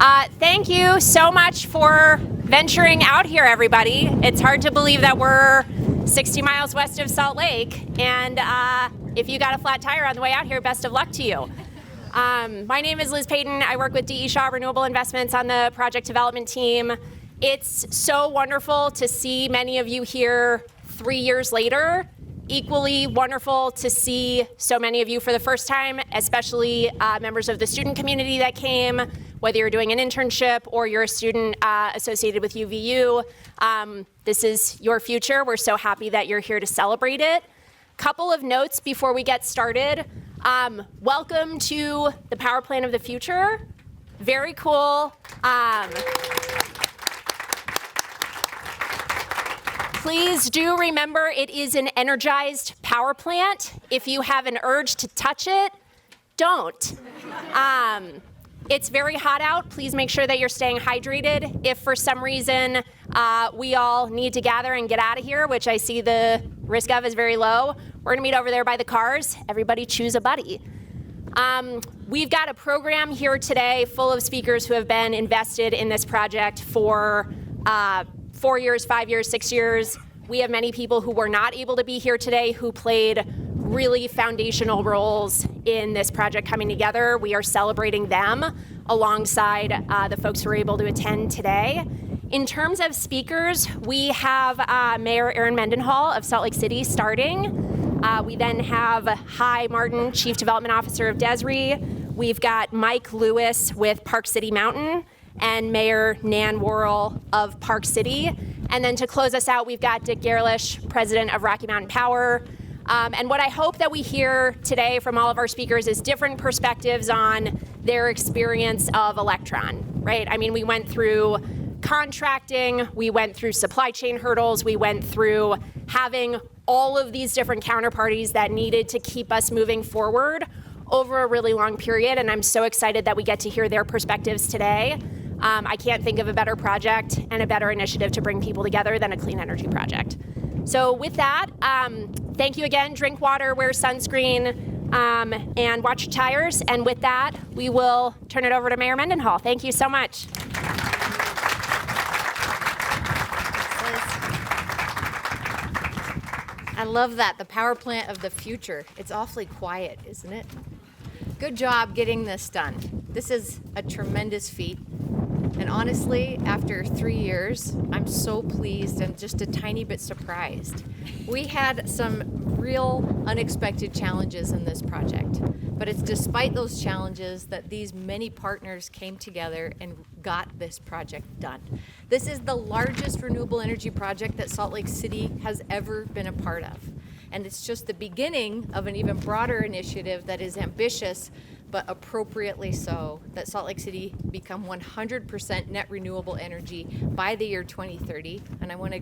Thank you so much for venturing out here, everybody. It's hard to believe that we're 60 miles west of Salt Lake, and if you got a flat tire on the way out here, best of luck to you. My name is Liz Payton. I work with D.E. Shaw Renewable Investments on the project development team. It's so wonderful to see many of you here 3 years later. Equally wonderful to see so many of you for the first time, especially members of the student community that came, whether you're doing an internship or you're a student associated with UVU. This is your future. We're so happy that you're here to celebrate it. Couple of notes before we get started. Welcome to the power plant of the future. Very cool. Please do remember it is an energized power plant. If you have an urge to touch it, don't. It's very hot out. Please make sure that you're staying hydrated. If for some reason we all need to gather and get out of here, which I see the risk of is very low, we're gonna meet over there by the cars. Everybody choose a buddy. We've got a program here today full of speakers who have been invested in this project for 4 years, 5 years, 6 years. We have many people who were not able to be here today who played really foundational roles in this project coming together. We are celebrating them alongside the folks who were able to attend today. In terms of speakers, we have Mayor Aaron Mendenhall of Salt Lake City starting. We then have Hy Martin, Chief Development Officer of DESRI. We've got Mike Lewis with Park City Mountain, and Mayor Nan Worrell of Park City. And then to close us out, we've got Dick Gerlish, President of Rocky Mountain Power. And what I hope that we hear today from all of our speakers is different perspectives on their experience of Elektron, right? I mean, we went through contracting, we went through supply chain hurdles, we went through having all of these different counterparties that needed to keep us moving forward over a really long period. And I'm so excited that we get to hear their perspectives today. I can't think of a better project and a better initiative to bring people together than a clean energy project. So with that, thank you again. Drink water, wear sunscreen, and watch your tires. And with that, we will turn it over to Mayor Mendenhall. Thank you so much. I love that, the power plant of the future. It's awfully quiet, isn't it? Good job getting this done. This is a tremendous feat. And honestly, after 3 years, I'm so pleased and just a tiny bit surprised. We had some real unexpected challenges in this project, but it's despite those challenges that these many partners came together and got this project done. This is the largest renewable energy project that Salt Lake City has ever been a part of. And it's just the beginning of an even broader initiative that is ambitious, but appropriately so, that Salt Lake City become 100% net renewable energy by the year 2030. And I want to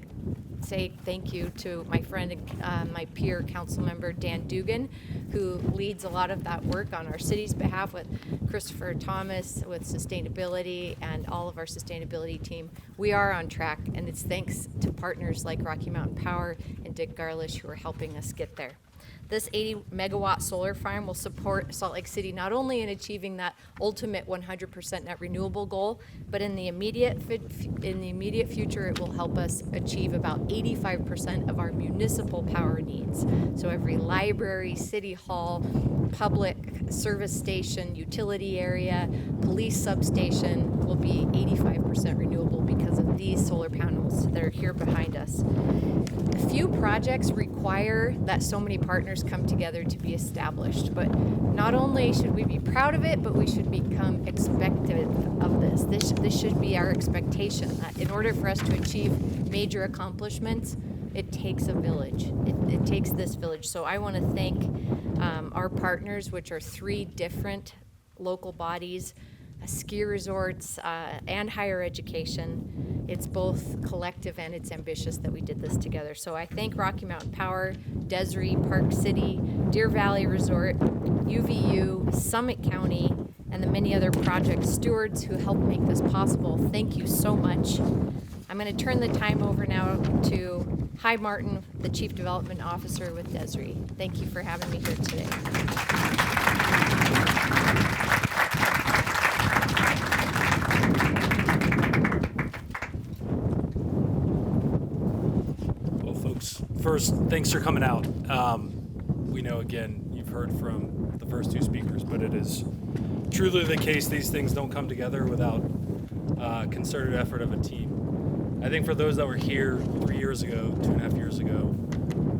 say thank you to my friend and my peer council member, Dan Dugan, who leads a lot of that work on our city's behalf with Christopher Thomas with sustainability and all of our sustainability team. We are on track, and it's thanks to partners like Rocky Mountain Power and Dick Gerlish who are helping us get there. This 80 megawatt solar farm will support Salt Lake City not only in achieving that ultimate 100% net renewable goal, but in the immediate future, it will help us achieve about 85% of our municipal power needs. So every library, city hall, public service station, utility area, police substation will be 85% renewable because of these solar panels that are here behind us. Few projects require that so many partners come together to be established, but not only should we be proud of it, but we should become expectant of this. This should be our expectation, that in order for us to achieve major accomplishments, it takes a village. It takes this village. So I want to thank our partners, which are 3 different local bodies, ski resorts, and higher education. It's both collective and it's ambitious that we did this together. So I thank Rocky Mountain Power, DESRI, Park City, Deer Valley Resort, UVU, Summit County, and the many other project stewards who helped make this possible. Thank you so much. I'm going to turn the time over now to Hy Martin, the Chief Development Officer with DESRI. Thank you for having me here today. first, thanks for coming out. We know, again, you've heard from the first two speakers, but it is truly the case these things don't come together without concerted effort of a team. I think for those that were here 3 years ago, 2.5 years ago,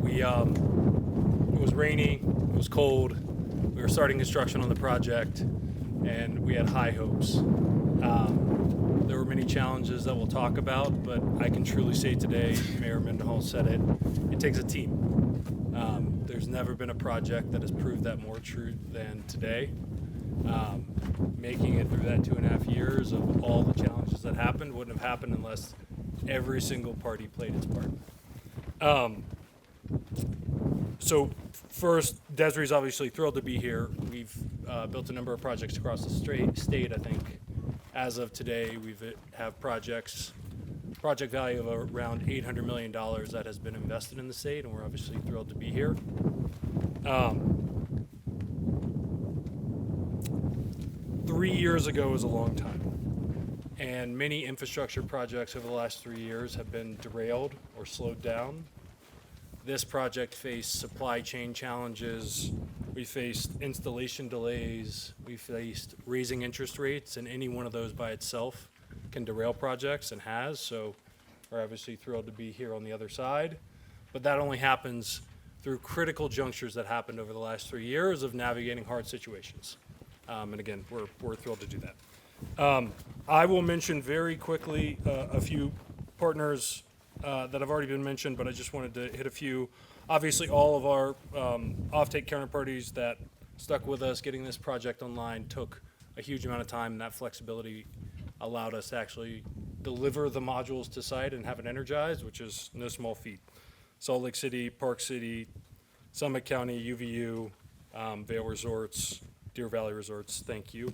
it was rainy, it was cold, we were starting construction on the project, and we had high hopes. There were many challenges that we'll talk about, but I can truly say today, Mayor Mendenhall said it takes a team. There's never been a project that has proved that more true than today. Making it through that 2.5 years of all the challenges that happened wouldn't have happened unless every single party played its part. So first, Desiree's obviously thrilled to be here. We've built a number of projects across the state, I think. As of today, we have project value of around $800 million that has been invested in the state, and we're obviously thrilled to be here. 3 years ago is a long time, and many infrastructure projects over the last 3 years have been derailed or slowed down. This project faced supply chain challenges, we faced installation delays, we faced raising interest rates, and any one of those by itself can derail projects and has, so we're obviously thrilled to be here on the other side. But that only happens through critical junctures that happened over the last 3 years of navigating hard situations. And again, we're thrilled to do that. I will mention very quickly a few partners that have already been mentioned, but I just wanted to hit a few. Obviously, all of our offtake counterparties that stuck with us getting this project online took a huge amount of time, and that flexibility allowed us to actually deliver the modules to site and have it energized, which is no small feat. Salt Lake City, Park City, Summit County, UVU, Vail Resorts, Deer Valley Resorts, thank you.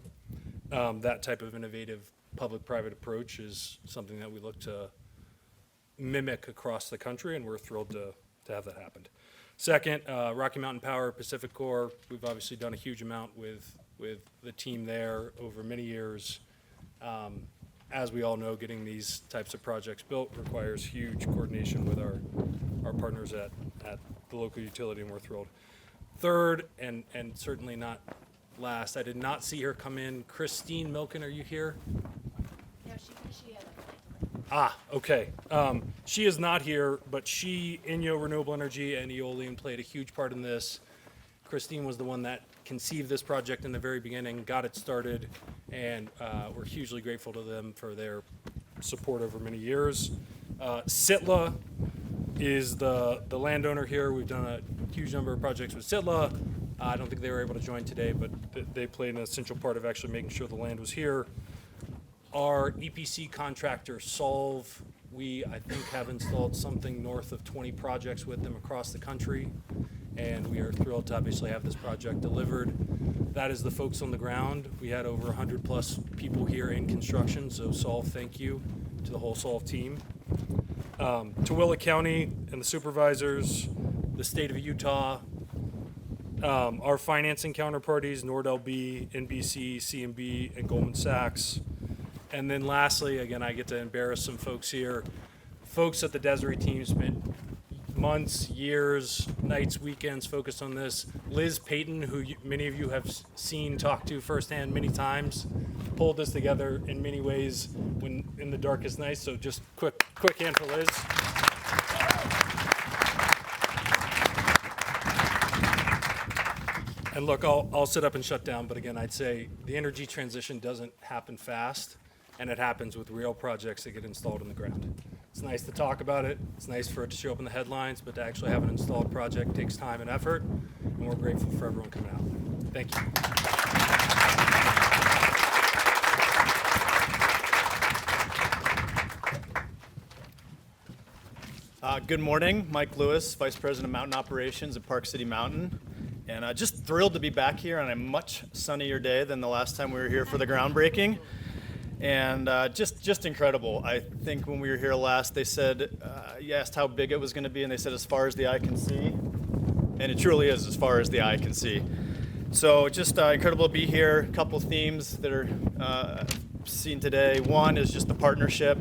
That type of innovative public-private approach is something that we look to mimic across the country, and we're thrilled to have that happen. Second, Rocky Mountain Power, Pacific Core, we've obviously done a huge amount with the team there over many years. As we all know, getting these types of projects built requires huge coordination with our partners at the local utility, and we're thrilled. Third, and certainly not last, I did not see her come in. Christine Milken, are you here? No, she had Okay. She is not here, but Inyo Renewable Energy and Eolian played a huge part in this. Christine was the one that conceived this project in the very beginning, got it started, and we're hugely grateful to them for their support over many years. Sitla is the landowner here. We've done a huge number of projects with Sitla. I don't think they were able to join today, but they played an essential part of actually making sure the land was here. Our EPC contractor, Solve, I think, have installed something north of 20 projects with them across the country, and we are thrilled to obviously have this project delivered. That is the folks on the ground. We had over 100 plus people here in construction, so Solve, thank you to the whole Solve team. Tooele County and the supervisors, the state of Utah, our financing counterparties, NordLB, NBC, CMB, and Goldman Sachs. And then lastly, again, I get to embarrass some folks here. Folks at the Desiree team spent months, years, nights, weekends focused on this. Liz Payton, who many of you have seen, talked to firsthand many times, pulled this together in many ways when in the darkest nights. So just quick hand for Liz. And look, I'll sit up and shut down, but again, I'd say the energy transition doesn't happen fast, and it happens with real projects that get installed in the ground. It's nice to talk about it, it's nice for it to show up in the headlines, but to actually have an installed project takes time and effort, and we're grateful for everyone coming out. Thank you. Good morning, Mike Lewis, Vice President of Mountain Operations at Park City Mountain. And just thrilled to be back here on a much sunnier day than the last time we were here for the groundbreaking. And just incredible. I think when we were here last, they said, you asked how big it was going to be, and they said as far as the eye can see. And it truly is as far as the eye can see. So just incredible to be here. A couple themes that are seen today. One is just the partnership.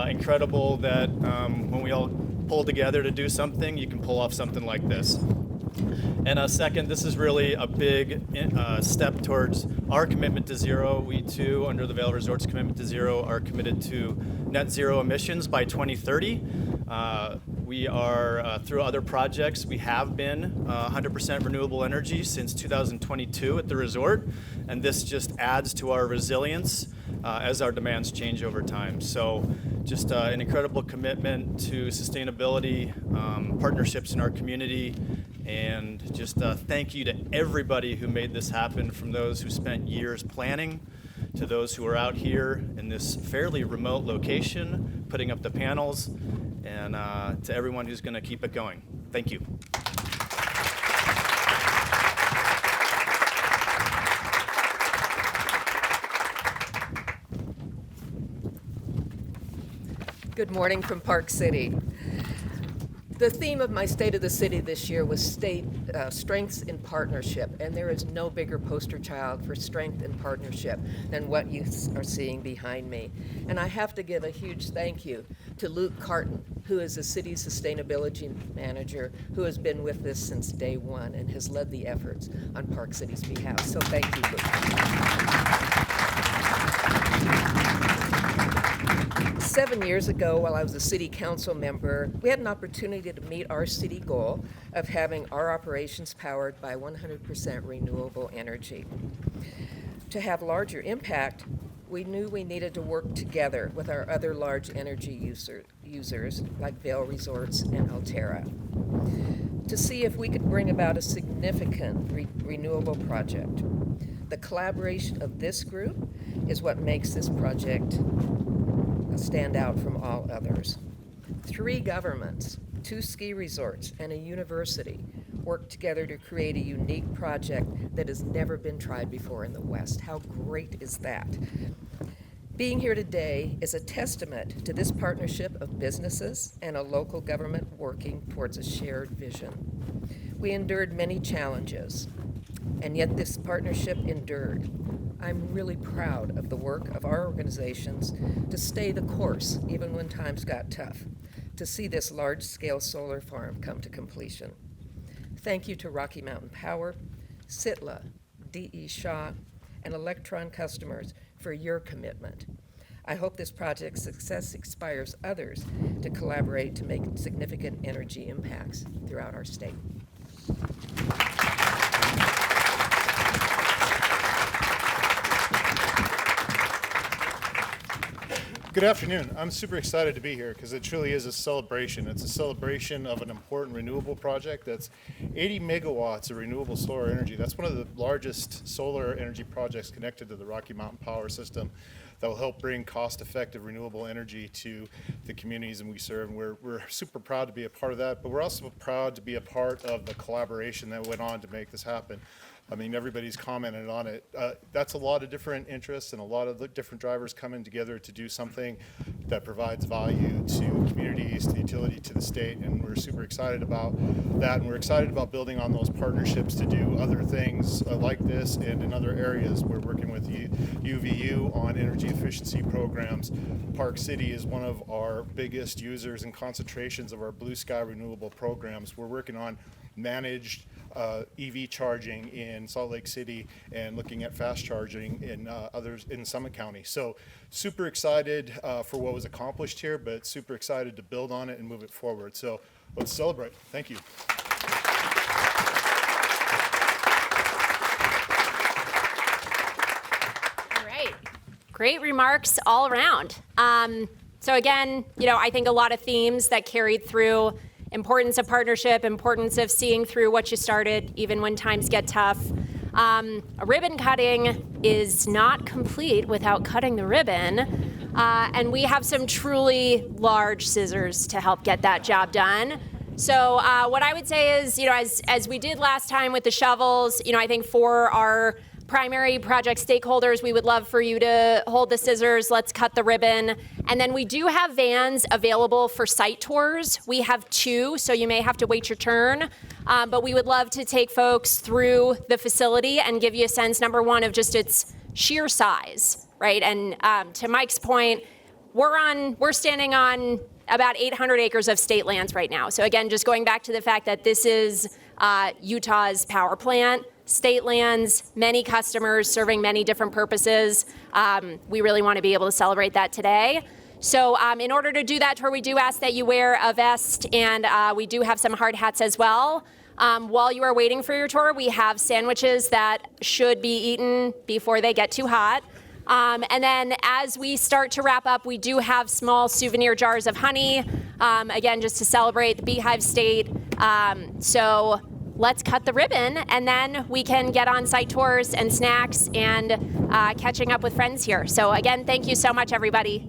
Incredible that when we all pull together to do something, you can pull off something like this. And second, this is really a big step towards our commitment to zero. We too, under the Vail Resorts commitment to zero, are committed to net zero emissions by 2030. We are, through other projects, we have been 100% renewable energy since 2022 at the resort, and this just adds to our resilience as our demands change over time. So just an incredible commitment to sustainability, partnerships in our community, and just thank you to everybody who made this happen, from those who spent years planning to those who are out here in this fairly remote location putting up the panels, and to everyone who's going to keep it going. Thank you. Good morning from Park City. The theme of my State of the City this year was strengths in partnership, and there is no bigger poster child for strength in partnership than what you are seeing behind me. And I have to give a huge thank you to Luke Carton, who is the city's sustainability manager, who has been with us since day one and has led the efforts on Park City's behalf. So thank you, Luke. 7 years ago, while I was a city council member, we had an opportunity to meet our city goal of having our operations powered by 100% renewable energy. To have larger impact, we knew we needed to work together with our other large energy users like Vail Resorts and Altera to see if we could bring about a significant renewable project. The collaboration of this group is what makes this project stand out from all others. 3 governments, 2 ski resorts, and a university worked together to create a unique project that has never been tried before in the West. How great is that? Being here today is a testament to this partnership of businesses and a local government working towards a shared vision. We endured many challenges, and yet this partnership endured. I'm really proud of the work of our organizations to stay the course even when times got tough, to see this large-scale solar farm come to completion. Thank you to Rocky Mountain Power, Sitla, D.E. Shaw, and Elektron customers for your commitment. I hope this project's success inspires others to collaborate to make significant energy impacts throughout our state. Good afternoon. I'm super excited to be here because it truly is a celebration. It's a celebration of an important renewable project that's 80 megawatts of renewable solar energy. That's one of the largest solar energy projects connected to the Rocky Mountain Power System that will help bring cost-effective renewable energy to the communities that we serve. And we're super proud to be a part of that, but we're also proud to be a part of the collaboration that went on to make this happen. I mean, everybody's commented on it. That's a lot of different interests and a lot of different drivers coming together to do something that provides value to communities, to utility, to the state, and we're super excited about that. And we're excited about building on those partnerships to do other things like this and in other areas. We're working with UVU on energy efficiency programs. Park City is one of our biggest users and concentrations of our Blue Sky renewable programs. We're working on managed EV charging in Salt Lake City and looking at fast charging in others in Summit County. So super excited for what was accomplished here, but super excited to build on it and move it forward. So let's celebrate. Thank you. All right. Great remarks all around. So again, I think a lot of themes that carried through: importance of partnership, importance of seeing through what you started, even when times get tough. A ribbon cutting is not complete without cutting the ribbon. And we have some truly large scissors to help get that job done. So what I would say is, as we did last time with the shovels, I think for our primary project stakeholders, we would love for you to hold the scissors. Let's cut the ribbon. And then we do have vans available for site tours. We have 2, so you may have to wait your turn. But we would love to take folks through the facility and give you a sense, number one, of just its sheer size, right? And to Mike's point, we're standing on about 800 acres of state lands right now. So again, just going back to the fact that this is Utah's power plant, state lands, many customers serving many different purposes. We really want to be able to celebrate that today. So in order to do that tour, we do ask that you wear a vest, and we do have some hard hats as well. While you are waiting for your tour, we have sandwiches that should be eaten before they get too hot. And then as we start to wrap up, we do have small souvenir jars of honey, again, just to celebrate the Beehive State. So let's cut the ribbon, and then we can get on site tours and snacks and catching up with friends here. So again, thank you so much, everybody.